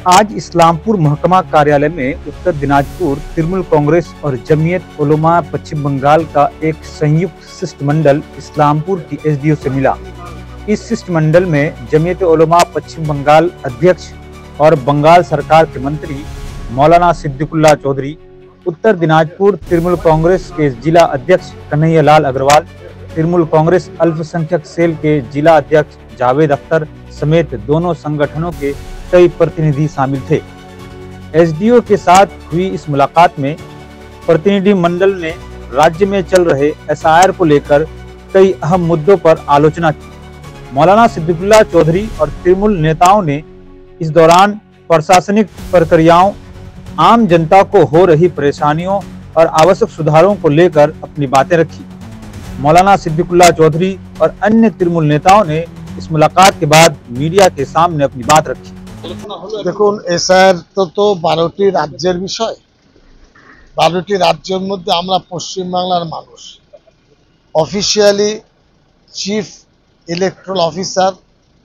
आज इस्लामपुर महकमा कार्यालय में उत्तर दिनाजपुर तृणमूल कांग्रेस और जमीयत उलमा पश्चिम बंगाल का एक संयुक्त शिष्टमंडल इस्लामपुर की एसडीओ से मिला। इस शिष्टमंडल में जमीयत उलमा पश्चिम बंगाल अध्यक्ष और बंगाल सरकार के मंत्री मौलाना सिद्दीकुल्लाह चौधरी, उत्तर दिनाजपुर तृणमूल कांग्रेस के जिला अध्यक्ष कन्हैया लाल अग्रवाल, तृणमूल कांग्रेस अल्पसंख्यक सेल के जिला अध्यक्ष जावेद अख्तर समेत दोनों संगठनों के कई प्रतिनिधि शामिल थे। एसडीओ के साथ हुई इस मुलाकात में प्रतिनिधि मंडल ने राज्य में चल रहे एसआईआर को लेकर कई अहम मुद्दों पर आलोचना की। मौलाना सिद्दीकुल्लाह चौधरी और तृणमूल नेताओं ने इस दौरान प्रशासनिक प्रक्रियाओं, आम जनता को हो रही परेशानियों और आवश्यक सुधारों को लेकर अपनी बातें रखी। मौलाना सिद्दीकुल्लाह चौधरी और अन्य तृणमूल नेताओं ने इस मुलाकात के बाद मीडिया के सामने अपनी बात रखी। দেখুন, এসআইআর তো 12টি রাজ্যের বিষয়। 12টি রাজ্যের মধ্যে আমরা পশ্চিমবাংলার মানুষ। Officially chief electoral officer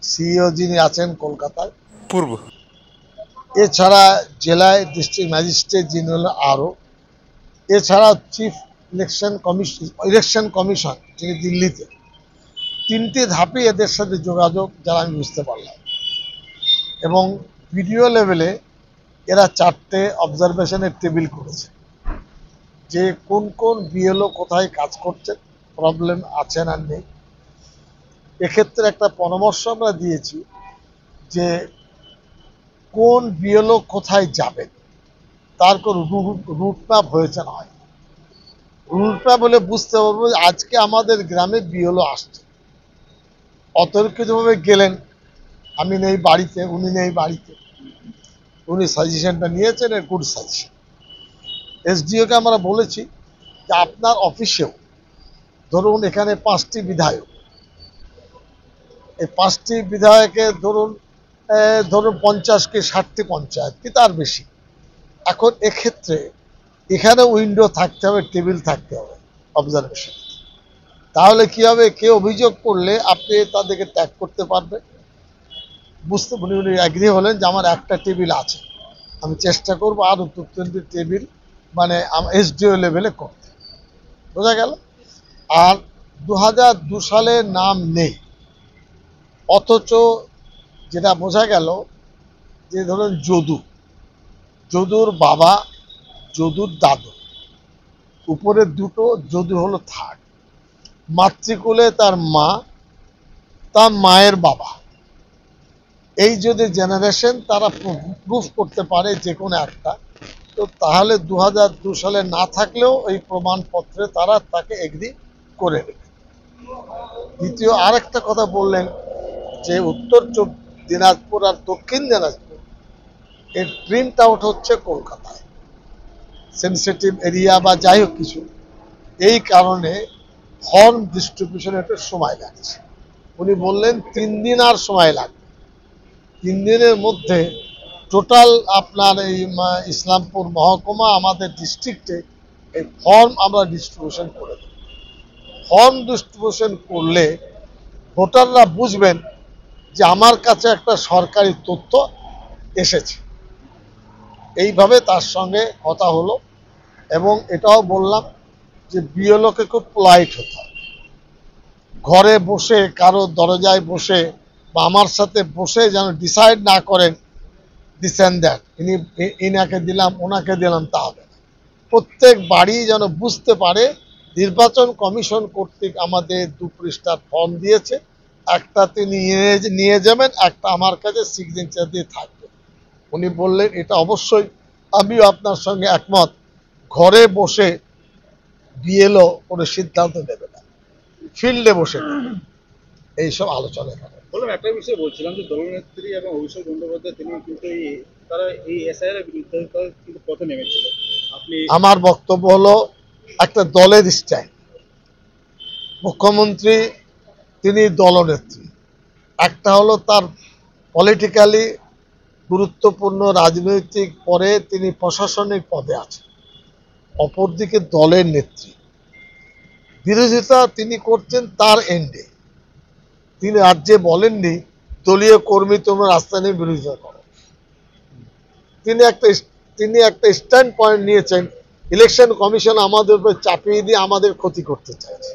CEO যিনি আছেন কলকাতায় পূর্ব, এছাড়া জেলায় ডিস্ট্রিক্ট ম্যাজিস্ট্রেট যিনি হলেন আরও, এছাড়া চিফ ইলেকশন কমিশন যিনি দিল্লিতে। 3টি ধাপে এদের সাথে যোগাযোগ যারা আমি বুঝতে পারলাম, এবং ভিডিও লেভেলে এরা 4টে অবজারভেশনের টেবিল করেছে যে কোন কোন বিএলও কোথায় কাজ করছে, প্রবলেম আছে না নেই। এক্ষেত্রে একটা পরামর্শ আমরা দিয়েছি যে কোন বিএলও কোথায় যাবেন তার কোনো রুট ম্যাপ হয়েছে না হয়। রুট ম্যাপ হলে বুঝতে পারবো আজকে আমাদের গ্রামে বিএলও আসছে। অতর্কিতভাবে গেলেন, আমি নেই বাড়িতে, উনি নেই বাড়িতে, উনি সাজেশনটা নিয়েছেন, এর গুড সাজেশন। এসডিওকে আমরা বলেছি যে আপনার অফিসেও ধরুন এখানে 5টি বিধায়ক, এই 5টি বিধায়কের ধরুন 50 কি 60টি পঞ্চায়েত কি তার বেশি। এখন এক্ষেত্রে এখানে উইন্ডো থাকতে হবে, টেবিল থাকতে হবে অবজারভেশন। তাহলে কি হবে, কেউ অভিযোগ করলে আপনি তাদেরকে ট্যাগ করতে পারবেন। বুঝতে উনি অ্যাগ্রি হলেন যে আমার একটা টেবিল আছে, আমি চেষ্টা করবো আরও 2-3টি টেবিল মানে এসডিও লেভেলে করতে। বোঝা গেল। আর 2002 সালে নাম নেই, অথচ যেটা বোঝা গেল যে ধরুন যদুর বাবা, যদুর দাদু, উপরে 2টো, যদু হলো 3rd, মাতৃকুলে তার মা, তার মায়ের বাবা। এই যদি জেনারেশন তারা প্রুফ করতে পারে যে কোনো একটা, তো তাহলে 2002 সালে না থাকলেও এই প্রমাণপত্রে তারা তাকে এগ্রি করে নেবে। দ্বিতীয় আরেকটা কথা বললেন যে উত্তর দিনাজপুর আর দক্ষিণ দিনাজপুর এর প্রিন্ট আউট হচ্ছে কলকাতায়, সেন্সিটিভ এরিয়া বা যাই হোক কিছু, এই কারণে ফর্ম ডিস্ট্রিবিউশনে একটু সময় লাগছে। উনি বললেন 3 দিন আর সময় লাগবে। 3 দিনের মধ্যে টোটাল আপনার এই ইসলামপুর মহকুমা আমাদের ডিস্ট্রিক্টে এই ফর্ম আমরা ডিস্ট্রিবিউশন করে দেব। ফর্ম ডিস্ট্রিবিউশন করলে ভোটাররা বুঝবেন যে আমার কাছে একটা সরকারি তথ্য এসেছে। এইভাবে তার সঙ্গে কথা হলো, এবং এটাও বললাম যে বিএলওকে খুব পোলাইট হতে হবে। ঘরে বসে কারো দরজায় বসে বা আমার সাথে বসে যেন ডিসাইড না করেন দিস অ্যান্ড দ্যাট, ইনাকে দিলাম ওনাকে দিলাম, তা হবে না। প্রত্যেক বাড়ি যেন বুঝতে পারে নির্বাচন কমিশন কর্তৃক আমাদের 2 পৃষ্ঠার ফর্ম দিয়েছে, একটা তিনি নিয়ে যাবেন, একটা আমার কাছে সিগনেচার দিয়ে থাকবে। উনি বললেন এটা অবশ্যই, আমিও আপনার সঙ্গে একমত। ঘরে বসে বিএলও কোনো সিদ্ধান্ত নেবে না, ফিল্ডে বসে এইসব আলোচনা করে। বললাম একটা বিষয় বলছিলাম যে দলনেত্রী এবং অভিষেক বন্দ্যোপাধ্যায় তিনি কিন্তু তারা এই এসআইআর বিরুদ্ধে কিন্তু পথে নেমেছিল। আমার বক্তব্য হলো একটা দলের স্টাইল। মুখ্যমন্ত্রী তিনি দলনেত্রী, একটা হলো তার পলিটিক্যালি গুরুত্বপূর্ণ রাজনৈতিক পরে তিনি প্রশাসনিক পদে আছেন, অপরদিকে দলের নেত্রী। বিরোধিতা তিনি করছেন তার এন্ডে। তিনি রাজ্যে বলেননি দলীয় কর্মী তোমরা রাস্তা নিয়ে বিরোধিতা করো, তিনি একটা স্ট্যান্ড পয়েন্ট নিয়েছেন, ইলেকশন কমিশন আমাদের উপর চাপিয়ে দিয়ে আমাদের ক্ষতি করতে চাইছে।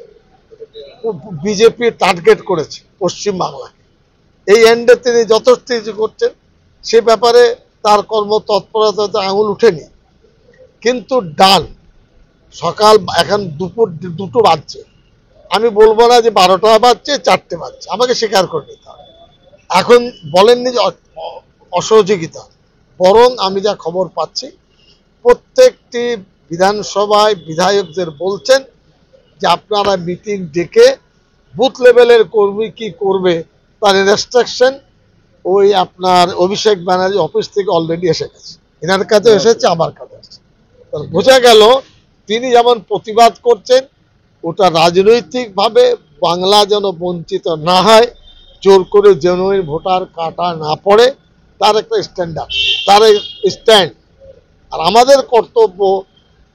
বিজেপি টার্গেট করেছে পশ্চিম বাংলাকে, এই এন্ডে তিনি যথেষ্ট কিছু করছেন, সে ব্যাপারে তার কর্মতৎপরতাতে আঙুল উঠেনি। কিন্তু ডান সকাল এখন দুপুর 2টো বাজছে, আমি বলবো না যে 12টা বাজছে 4টে বাজছে, আমাকে স্বীকার করে নিতে হবে। এখন বলেননি যে অসহযোগিতা, বরং আমি যা খবর পাচ্ছি প্রত্যেকটি বিধানসভায় বিধায়কদের বলছেন যে আপনারা মিটিং ডেকে বুথ লেভেলের কর্মী কি করবে তার ইনস্ট্রাকশন ওই আপনার অভিষেক ব্যানার্জি অফিস থেকে অলরেডি এসে গেছে, এনার কাছে এসেছে, আমার কাছে এসেছে। বোঝা গেল তিনি যেমন প্রতিবাদ করছেন, ওটা রাজনৈতিকভাবে বাংলা যেন বঞ্চিত না হয়, জোর করে জেনুইন ভোটার কাটা না পড়ে, তার একটা স্ট্যান্ডার্ড, তার স্ট্যান্ড। আর আমাদের কর্তব্য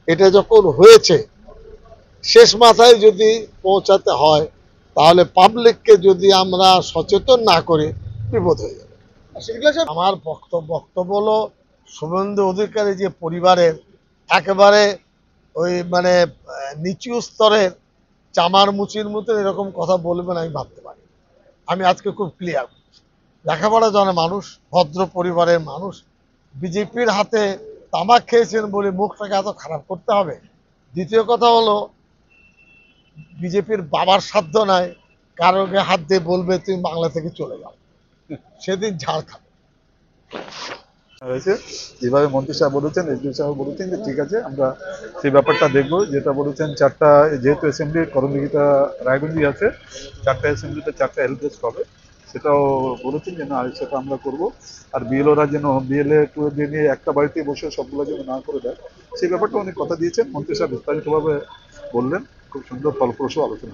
এটা যখন হয়েছে শেষ মাথায় যদি পৌঁছাতে হয়, তাহলে পাবলিককে যদি আমরা সচেতন না করি বিপদ হয়ে যাবে। আমার বক্তব্য হলো শুভেন্দু অধিকারী যে পরিবারের একেবারে ওই মানে নিচু স্তরের চামার মুচির মতো এরকম কথা বলবেন আমি ভাবতে পারি। আমি আজকে খুব ক্লিয়ার, লেখাপড়া জানা মানুষ, ভদ্র পরিবারের মানুষ, বিজেপির হাতে তামাক খেয়েছেন বলে মুখটাকে এত খারাপ করতে হবে। দ্বিতীয় কথা হলো বিজেপির বাবার সাধ্য নাই কারোকে হাত দিয়ে বলবে তুমি বাংলা থেকে চলে যাও, সেদিন ঝাড় খাবে। হয়েছে যেভাবে মন্ত্রী সাহেব বলেছেন, এসডিও সাহেব বলেছেন যে ঠিক আছে আমরা সেই ব্যাপারটা দেখবো। যেটা বলেছেন 4টা, যেহেতু অ্যাসেম্বলি করণদিঘিটা রায়গঞ্জই আছে, 4টা অ্যাসেম্বলিতে 4টা হেল্প ডেস্ক হবে, সেটাও বলেছেন যে না সেটা আমরা করব। আর বিএলওরা যেন বিএলএ টু নিয়ে একটা বাড়িতে বসে সবগুলো যেন না করে দেয়, সেই ব্যাপারটা অনেক কথা দিয়েছেন মন্ত্রী সাহেব, বিস্তারিতভাবে বললেন, খুব সুন্দর ফলপ্রসূ আলোচনা।